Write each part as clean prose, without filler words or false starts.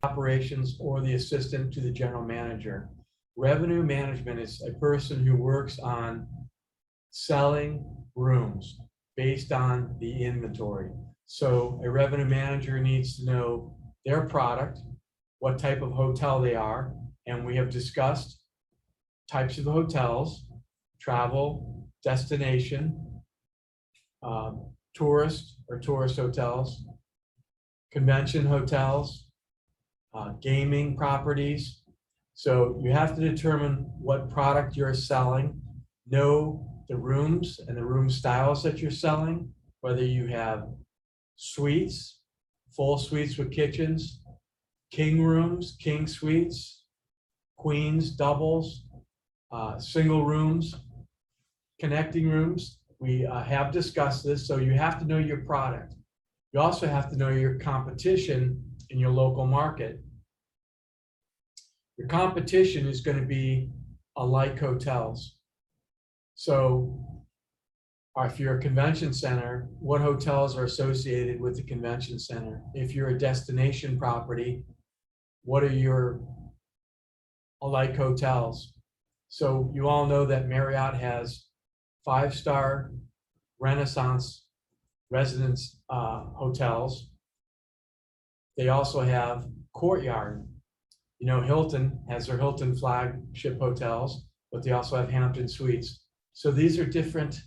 operations or the assistant to the general manager. Revenue management is a person who works on selling rooms based on the inventory. So a revenue manager needs to know their product, what type of hotel they are, and we have discussed types of hotels, travel, destination, tourist or tourist hotels, convention hotels, gaming properties. So you have to determine what product you're selling, know the rooms and the room styles that you're selling, whether you have suites, full suites with kitchens, king rooms, king suites, queens, doubles, single rooms, connecting rooms. We have discussed this, so you have to know your product. You also have to know your competition in your local market. Your competition is going to be alike hotels. So if you're a convention center, what hotels are associated with the convention center? If you're a destination property, what are your alike hotels? So you all know that Marriott has 5-star Renaissance residence hotels. They also have Courtyard. You know, Hilton has their Hilton flagship hotels, but they also have Hampton Suites. So these are different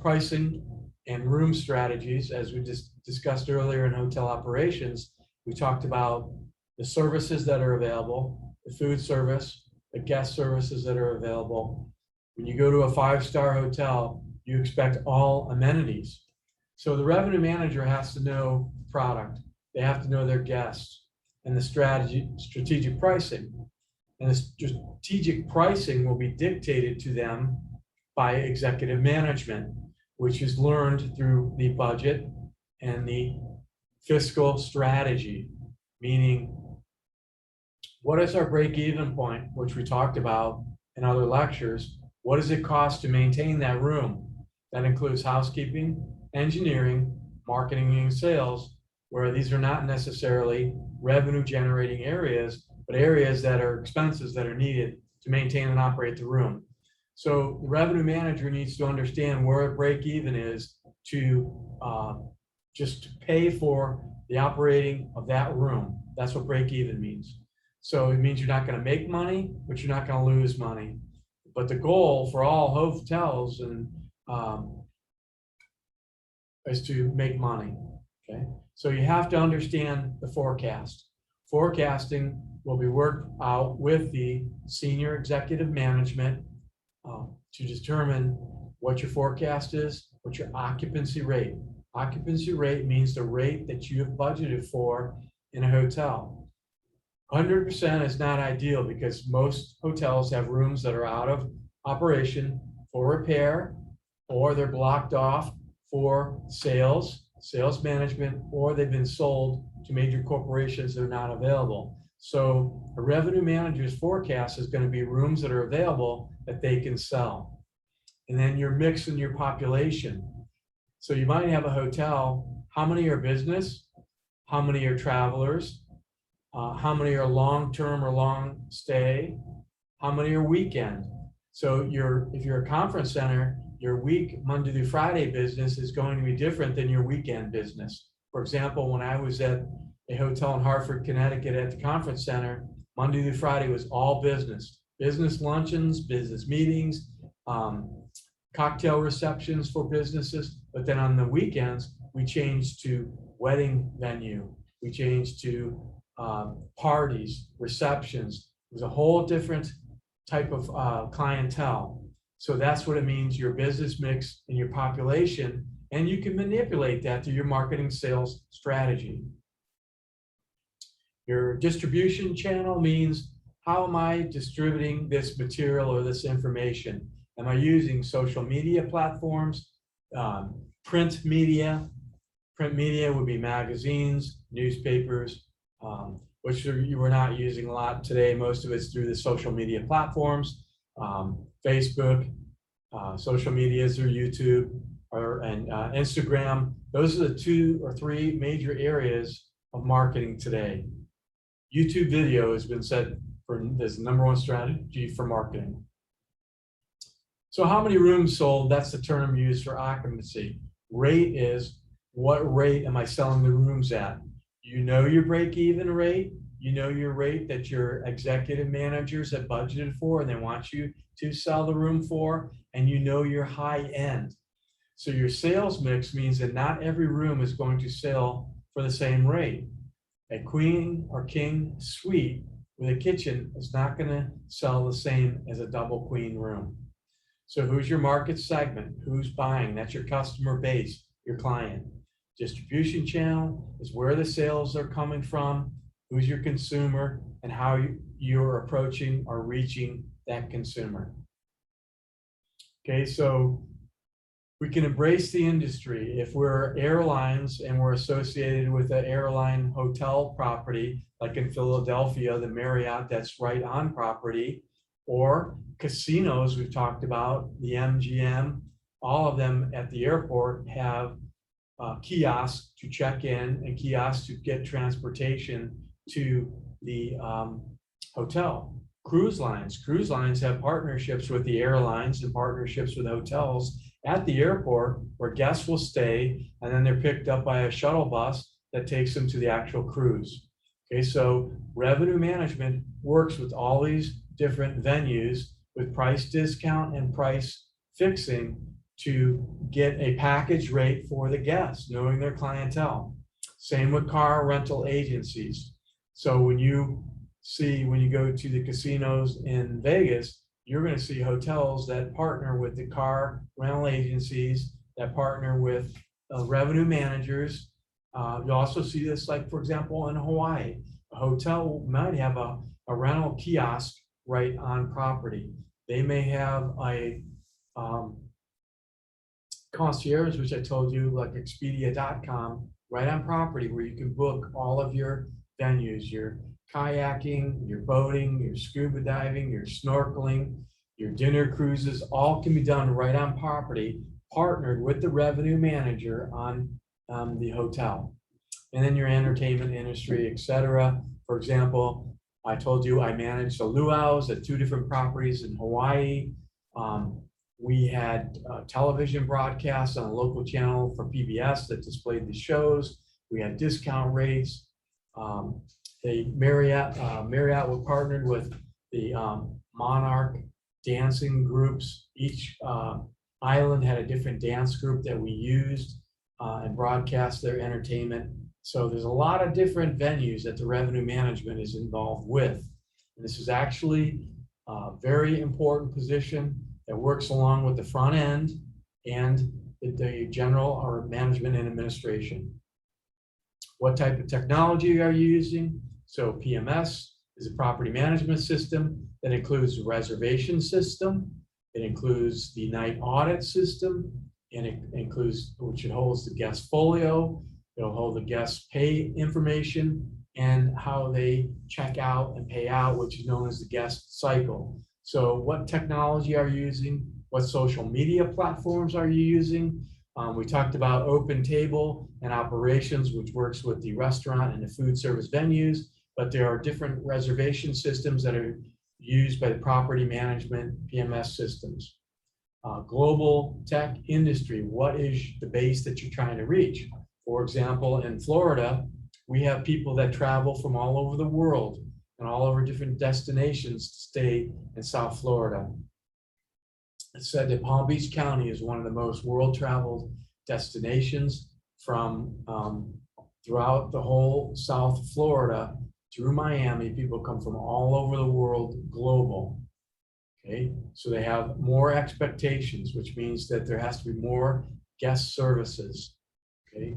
pricing and room strategies. As we just discussed earlier in hotel operations, we talked about the services that are available, the food service, the guest services that are available. When you go to a 5-star hotel, you expect all amenities. So the revenue manager has to know product. They have to know their guests and the strategic pricing. And the strategic pricing will be dictated to them by executive management, which is learned through the budget and the fiscal strategy, meaning what is our break-even point, which we talked about in other lectures. What does it cost to maintain that room? That includes housekeeping, engineering, marketing, and sales, where these are not necessarily revenue-generating areas, but areas that are expenses that are needed to maintain and operate the room. So the revenue manager needs to understand where a break-even is to just pay for the operating of that room. That's what break-even means. So it means you're not going to make money, but you're not going to lose money. But the goal for all hotels and is to make money. Okay, so you have to understand the forecast. Forecasting will be worked out with the senior executive management to determine what your forecast is, what your occupancy rate. Occupancy rate means the rate that you have budgeted for in a hotel. 100% is not ideal because most hotels have rooms that are out of operation for repair, or they're blocked off for sales management, or they've been sold to major corporations that are not available. So a revenue manager's forecast is going to be rooms that are available that they can sell. And then you're mixing your population. So you might have a hotel, how many are business? How many are travelers? How many are long-term or long stay? How many are weekend? So if you're a conference center, your Monday through Friday business is going to be different than your weekend business. For example, when I was at a hotel in Hartford, Connecticut at the conference center, Monday through Friday was all business. Business luncheons, business meetings, cocktail receptions for businesses. But then on the weekends, we changed to wedding venue. We changed to parties, receptions. It was a whole different type of clientele. So that's what it means, your business mix and your population, and you can manipulate that through your marketing sales strategy. Your distribution channel means, how am I distributing this material or this information? Am I using social media platforms, print media? Print media would be magazines, newspapers, which you were not using a lot today. Most of it's through the social media platforms, Facebook, social media through YouTube and Instagram. Those are the 2 or 3 major areas of marketing today. YouTube video has been said for this #1 strategy for marketing. So how many rooms sold? That's the term used for occupancy. Rate is, what rate am I selling the rooms at? You know your break-even rate. You know your rate that your executive managers have budgeted for and they want you to sell the room for, and you know your high end. So your sales mix means that not every room is going to sell for the same rate. A queen or king suite with a kitchen is not going to sell the same as a double queen room. So who's your market segment? Who's buying? That's your customer base, your client. Distribution channel is where the sales are coming from, who's your consumer, and how you're approaching or reaching that consumer. Okay, so we can embrace the industry. If we're airlines and we're associated with an airline hotel property, like in Philadelphia, the Marriott that's right on property, or casinos we've talked about, the MGM, all of them at the airport have kiosks to check in and kiosks to get transportation to the hotel. Cruise lines have partnerships with the airlines and partnerships with hotels at the airport where guests will stay, and then they're picked up by a shuttle bus that takes them to the actual cruise. Okay, so revenue management works with all these different venues with price discount and price fixing to get a package rate for the guests, knowing their clientele. Same with car rental agencies. So when you go to the casinos in Vegas, you're going to see hotels that partner with the car rental agencies, that partner with revenue managers. You also see this, like, for example, in Hawaii. A hotel might have a rental kiosk right on property. They may have a concierge, which I told you, like Expedia.com, right on property where you can book all of your venues, your kayaking, your boating, your scuba diving, your snorkeling, your dinner cruises, all can be done right on property, partnered with the revenue manager on the hotel. And then your entertainment industry, etc. For example, I told you I managed the luau's at 2 different properties in Hawaii. We had television broadcasts on a local channel for PBS that displayed the shows. We had discount rates. The Marriott was partnered with the Monarch dancing groups. Each island had a different dance group that we used and broadcast their entertainment. So there's a lot of different venues that the revenue management is involved with. And this is actually a very important position that works along with the front end and the general or management and administration. What type of technology are you using? So PMS is a property management system that includes the reservation system. It includes the night audit system, and it includes, which it holds the guest folio. It'll hold the guest pay information and how they check out and pay out, which is known as the guest cycle. So what technology are you using? What social media platforms are you using? We talked about Open Table and Operations, which works with the restaurant and the food service venues, but there are different reservation systems that are used by the property management PMS systems. Global tech industry, what is the base that you're trying to reach? For example, in Florida, we have people that travel from all over the world and all over different destinations to stay in South Florida. It's said that Palm Beach County is one of the most world-traveled destinations from throughout the whole South Florida through Miami. People come from all over the world, global. Okay, so they have more expectations, which means that there has to be more guest services. Okay,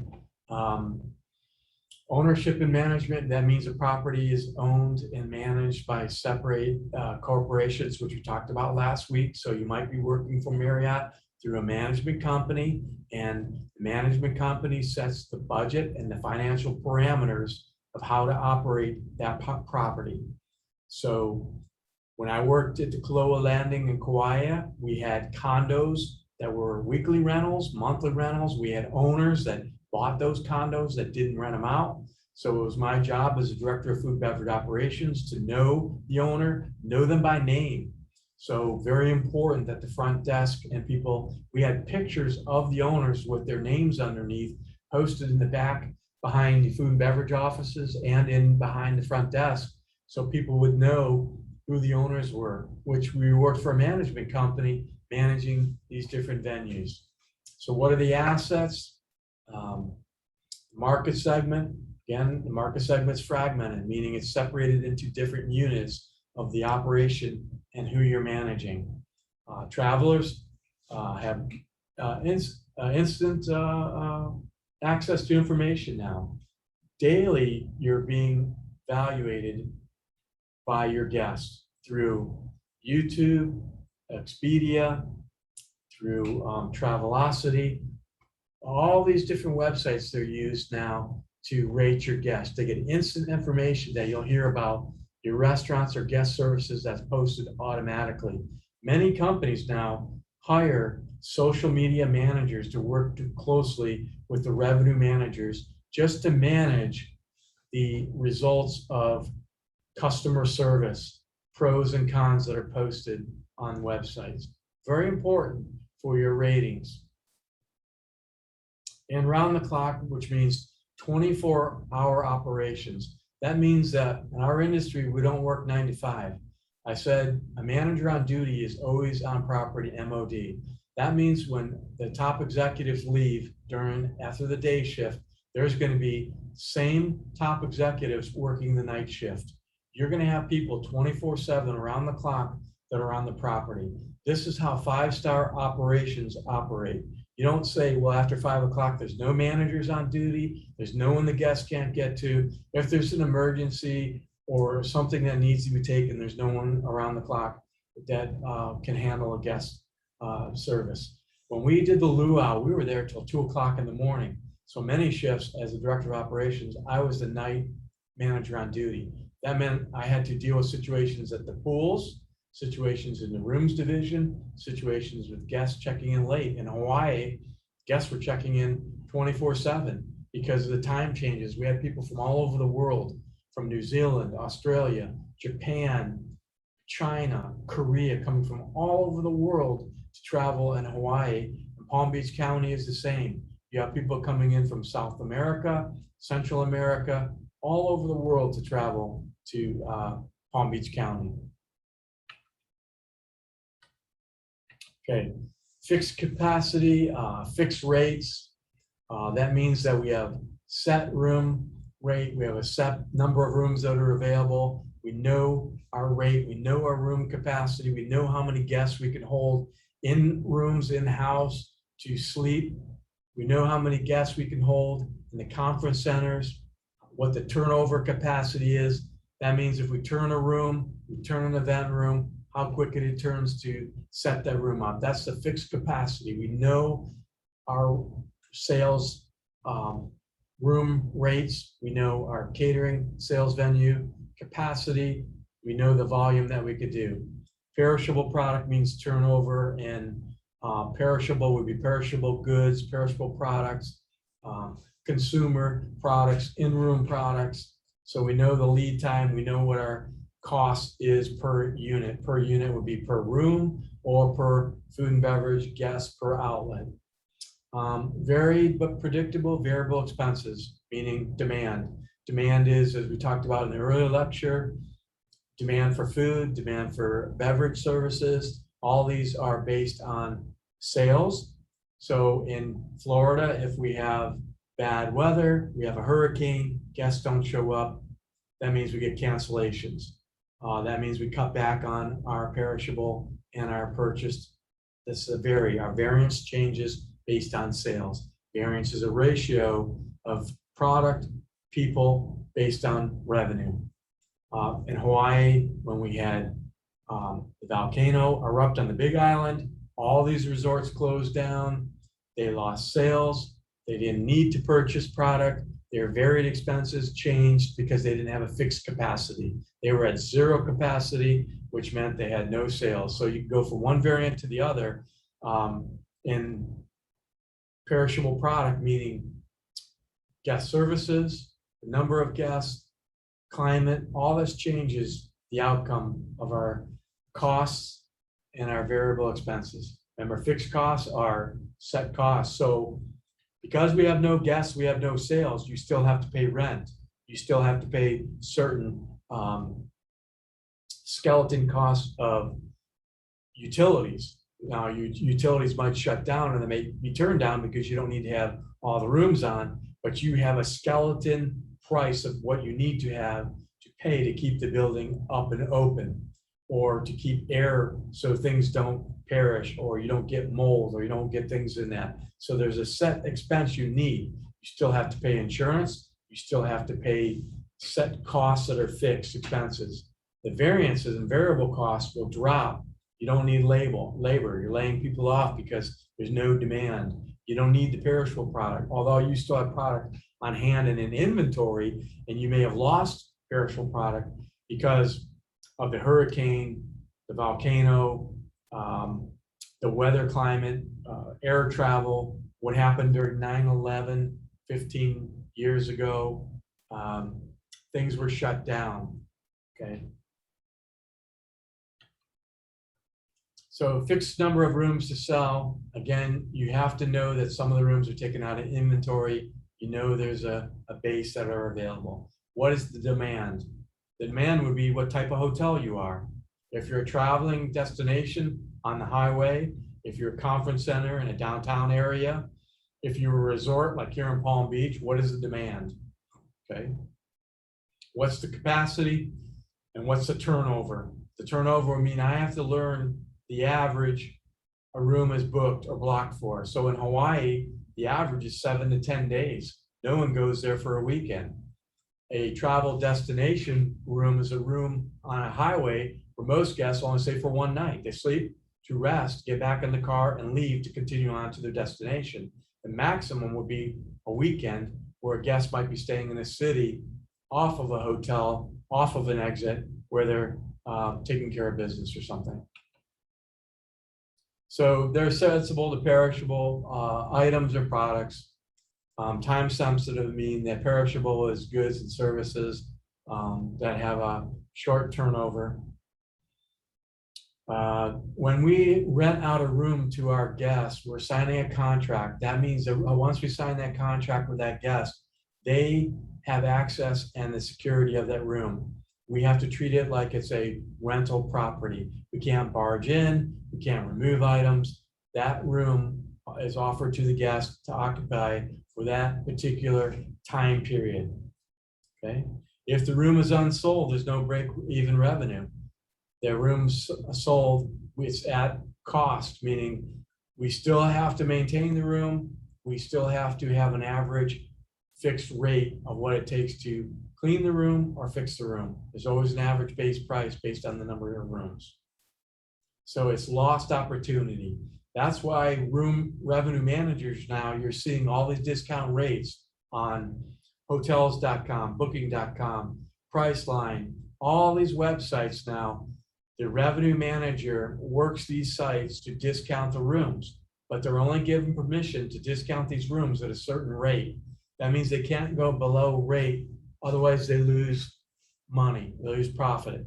ownership and management, that means a property is owned and managed by separate corporations, which we talked about last week. So you might be working for Marriott through a management company, and the management company sets the budget and the financial parameters of how to operate that property. So when I worked at the Kaloa Landing in Kauai, we had condos that were weekly rentals, monthly rentals. We had owners that bought those condos that didn't rent them out. So it was my job as a director of food and beverage operations to know the owner, know them by name. So very important that the front desk and people, we had pictures of the owners with their names underneath posted in the back behind the food and beverage offices and in behind the front desk. So people would know who the owners were, which we worked for a management company managing these different venues. So what are the assets? Market segment. Again, the market segment is fragmented, meaning it's separated into different units of the operation and who you're managing. Travelers have instant access to information now. Daily, you're being evaluated by your guests through YouTube, Expedia, through Travelocity. All these different websites they're used now to rate your guests. They get instant information that you'll hear about your restaurants or guest services that's posted automatically. Many companies now hire social media managers to work closely with the revenue managers just to manage the results of customer service, pros and cons that are posted on websites. Very important for your ratings. And round the clock, which means 24-hour operations. That means that in our industry, we don't work 9 to 5. I said a manager on duty is always on property, MOD. That means when the top executives leave after the day shift, there's going to be same top executives working the night shift. You're going to have people 24/7 around the clock that are on the property. This is how 5-star operations operate. You don't say, well, after 5 o'clock, there's no managers on duty. There's no one the guests can't get to. If there's an emergency or something that needs to be taken, there's no one around the clock that can handle a guest service. When we did the luau, we were there till 2 o'clock in the morning. So many shifts as a director of operations, I was the night manager on duty. That meant I had to deal with situations at the pools, situations in the rooms division, situations with guests checking in late. In Hawaii, guests were checking in 24/7 because of the time changes. We had people from all over the world, from New Zealand, Australia, Japan, China, Korea, coming from all over the world to travel in Hawaii. And Palm Beach County is the same. You have people coming in from South America, Central America, all over the world to travel to Palm Beach County. Okay, fixed capacity, fixed rates. That means that we have set room rate. We have a set number of rooms that are available. We know our rate. We know our room capacity. We know how many guests we can hold in rooms in-house to sleep. We know how many guests we can hold in the conference centers, what the turnover capacity is. That means if we turn a room, we turn an event room, how quick it turns to set that room up. That's the fixed capacity. We know our sales room rates. We know our catering sales venue capacity. We know the volume that we could do. Perishable product means turnover, and perishable would be perishable goods, perishable products, consumer products, in-room products. So we know the lead time. We know what our cost is per unit. Per unit would be per room or per food and beverage guest per outlet. Varied but predictable variable expenses, meaning demand. Demand is, as we talked about in the earlier lecture, demand for food, demand for beverage services. All these are based on sales. So in Florida, if we have bad weather, we have a hurricane, guests don't show up, that means we get cancellations. That means we cut back on our perishable and our purchased. This vary. Our variance changes based on sales. Variance is a ratio of product, people based on revenue. In Hawaii, when we had the volcano erupt on the Big Island, all these resorts closed down. They lost sales. They didn't need to purchase product. Their varied expenses changed because they didn't have a fixed capacity. They were at zero capacity, which meant they had no sales. So you can go from one variant to the other. In perishable product, meaning guest services, the number of guests, climate, all this changes the outcome of our costs and our variable expenses. Remember, fixed costs are set costs. So because we have no guests, we have no sales, you still have to pay rent. You still have to pay certain skeleton costs of utilities. Now, utilities might shut down and they may be turned down because you don't need to have all the rooms on, but you have a skeleton price of what you need to have to pay to keep the building up and open, or to keep air so things don't perish, or you don't get mold, or you don't get things in that. So there's a set expense you need. You still have to pay insurance. You still have to pay set costs that are fixed expenses. The variances and variable costs will drop. You don't need labor. You're laying people off because there's no demand. You don't need the perishable product, although you still have product on hand and in inventory, and you may have lost perishable product because of the hurricane, the volcano, the weather, climate, air travel, what happened during 9/11, 15 years ago. Things were shut down, okay? So fixed number of rooms to sell. Again, you have to know that some of the rooms are taken out of inventory. You know there's a base that are available. What is the demand? The demand would be what type of hotel you are. If you're a traveling destination on the highway, if you're a conference center in a downtown area, if you're a resort like here in Palm Beach, what is the demand? Okay. What's the capacity and what's the turnover? The turnover would mean I have to learn the average a room is booked or blocked for. So in Hawaii, the average is 7 to 10 days. No one goes there for a weekend. A travel destination room is a room on a highway where most guests only stay for one night. They sleep to rest, get back in the car, and leave to continue on to their destination. The maximum would be a weekend where a guest might be staying in a city off of a hotel, off of an exit, where they're taking care of business or something. So they're sensible to perishable items or products. Time sensitive mean that perishable is goods and services that have a short turnover. When we rent out a room to our guests, we're signing a contract. That means that once we sign that contract with that guest, they have access and the security of that room. We have to treat it like it's a rental property. We can't barge in, we can't remove items. That room is offered to the guest to occupy for that particular time period, okay? If the room is unsold, there's no break-even revenue. The room's sold, it's at cost, meaning we still have to maintain the room, we still have to have an average fixed rate of what it takes to clean the room or fix the room. There's always an average base price based on the number of rooms. So it's lost opportunity. That's why room revenue managers now, you're seeing all these discount rates on hotels.com, booking.com, Priceline, all these websites now. The revenue manager works these sites to discount the rooms, but they're only given permission to discount these rooms at a certain rate. That means they can't go below rate, otherwise they lose money, they lose profit.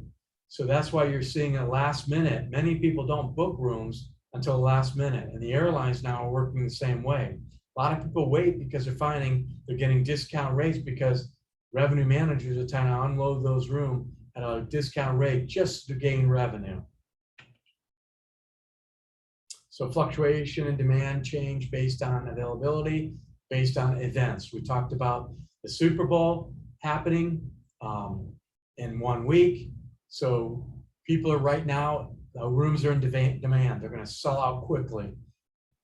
So that's why you're seeing at last minute, many people don't book rooms until the last minute, and the airlines now are working the same way. A lot of people wait because they're finding they're getting discount rates because revenue managers are trying to unload those rooms at a discount rate just to gain revenue. So fluctuation in demand change based on availability, based on events. We talked about the Super Bowl happening in 1 week. So people are right now, the rooms are in demand. They're going to sell out quickly.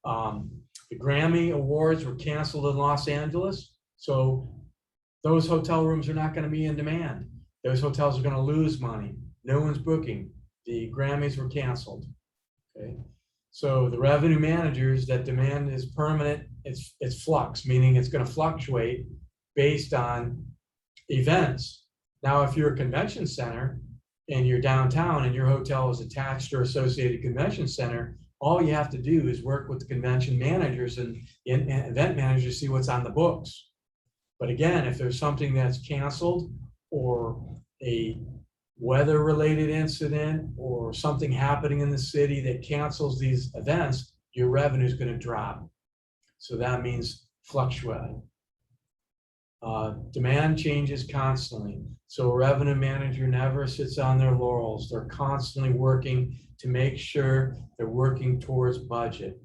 The Grammy Awards were canceled in Los Angeles. So those hotel rooms are not going to be in demand. Those hotels are going to lose money. No one's booking. The Grammys were canceled. Okay. So the revenue managers, that demand is permanent. It's flux, meaning it's going to fluctuate based on events. Now, if you're a convention center and you're downtown and your hotel is attached or associated convention center, all you have to do is work with the convention managers and event managers to see what's on the books. But again, if there's something that's canceled or a weather-related incident or something happening in the city that cancels these events, your revenue is going to drop. So that means fluctuating. Demand changes constantly. So a revenue manager never sits on their laurels. They're constantly working to make sure they're working towards budget.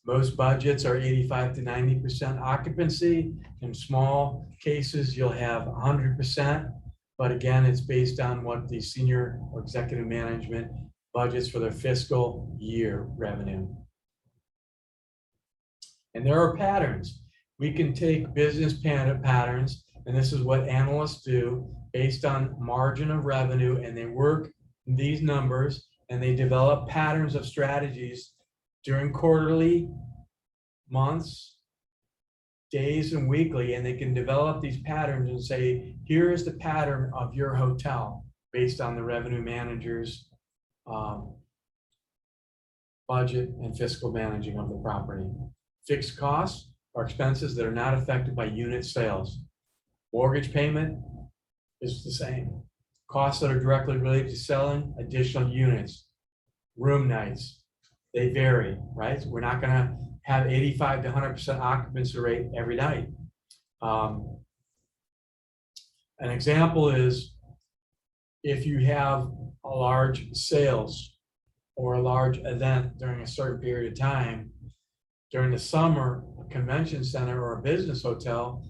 Most budgets are 85 to 90% occupancy. In small cases, you'll have 100%. But again, it's based on what the senior or executive management budgets for their fiscal year revenue. And there are patterns. We can take business patterns, and this is what analysts do based on margin of revenue, and they work these numbers and they develop patterns of strategies during quarterly, months, days, and weekly, and they can develop these patterns and say, here is the pattern of your hotel based on the revenue manager's budget and fiscal managing of the property. Fixed costs are expenses that are not affected by unit sales. Mortgage payment is the same. Costs that are directly related to selling additional units. Room nights, they vary, right? We're not going to have 85 to 100% occupancy rate every night. An example is if you have a large sales or a large event during a certain period of time, during the summer, a convention center or a business hotel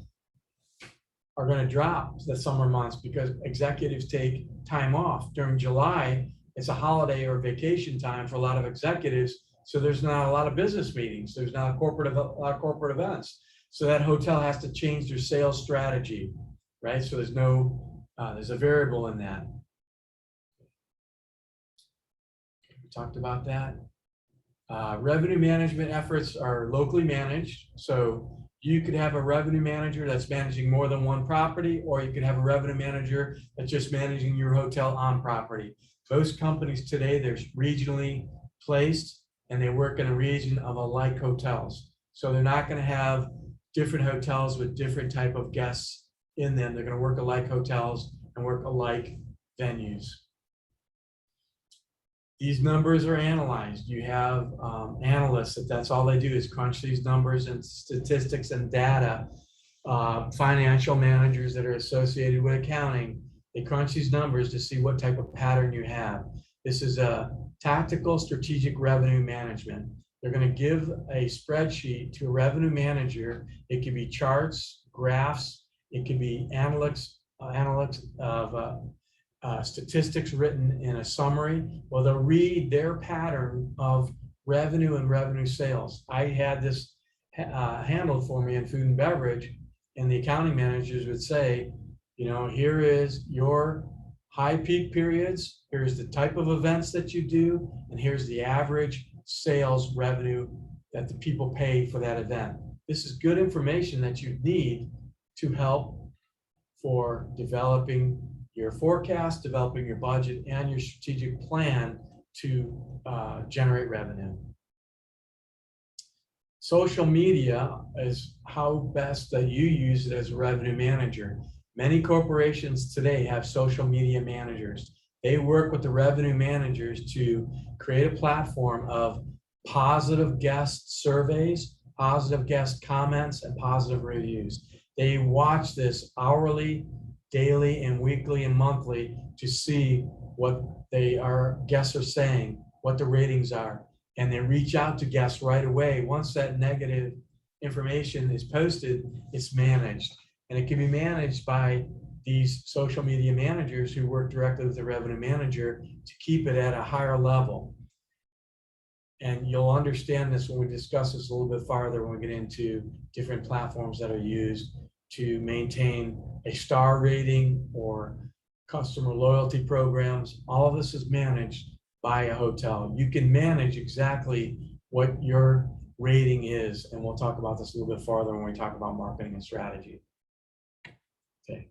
are going to drop the summer months because executives take time off. During July, it's a holiday or vacation time for a lot of executives, so there's not a lot of business meetings. There's not a lot of corporate events. So that hotel has to change their sales strategy, right? So there's a variable in that. We talked about that. Revenue management efforts are locally managed. So you could have a revenue manager that's managing more than one property, or you could have a revenue manager that's just managing your hotel on property. Most companies today, they're regionally placed and they work in a region of alike hotels. So they're not going to have different hotels with different type of guests in them. They're going to work alike hotels and work alike venues. These numbers are analyzed. You have analysts that's all they do is crunch these numbers and statistics and data. Financial managers that are associated with accounting, they crunch these numbers to see what type of pattern you have. This is a tactical strategic revenue management. They're going to give a spreadsheet to a revenue manager. It could be charts, graphs, it could be analytics of statistics written in a summary. Well, they'll read their pattern of revenue and revenue sales. I had this handled for me in food and beverage, and the accounting managers would say, you know, here is your high peak periods, here's the type of events that you do, and here's the average sales revenue that the people pay for that event. This is good information that you need to help for developing your forecast, developing your budget, and your strategic plan to generate revenue. Social media is how best that you use it as a revenue manager. Many corporations today have social media managers. They work with the revenue managers to create a platform of positive guest surveys, positive guest comments, and positive reviews. They watch this hourly, daily, and weekly and monthly to see what guests are saying, what the ratings are, and they reach out to guests right away. Once that negative information is posted, it's managed, and it can be managed by these social media managers who work directly with the revenue manager to keep it at a higher level. And you'll understand this when we discuss this a little bit farther when we get into different platforms that are used to maintain a star rating or customer loyalty programs. All of this is managed by a hotel. You can manage exactly what your rating is, and we'll talk about this a little bit farther when we talk about marketing and strategy. Okay.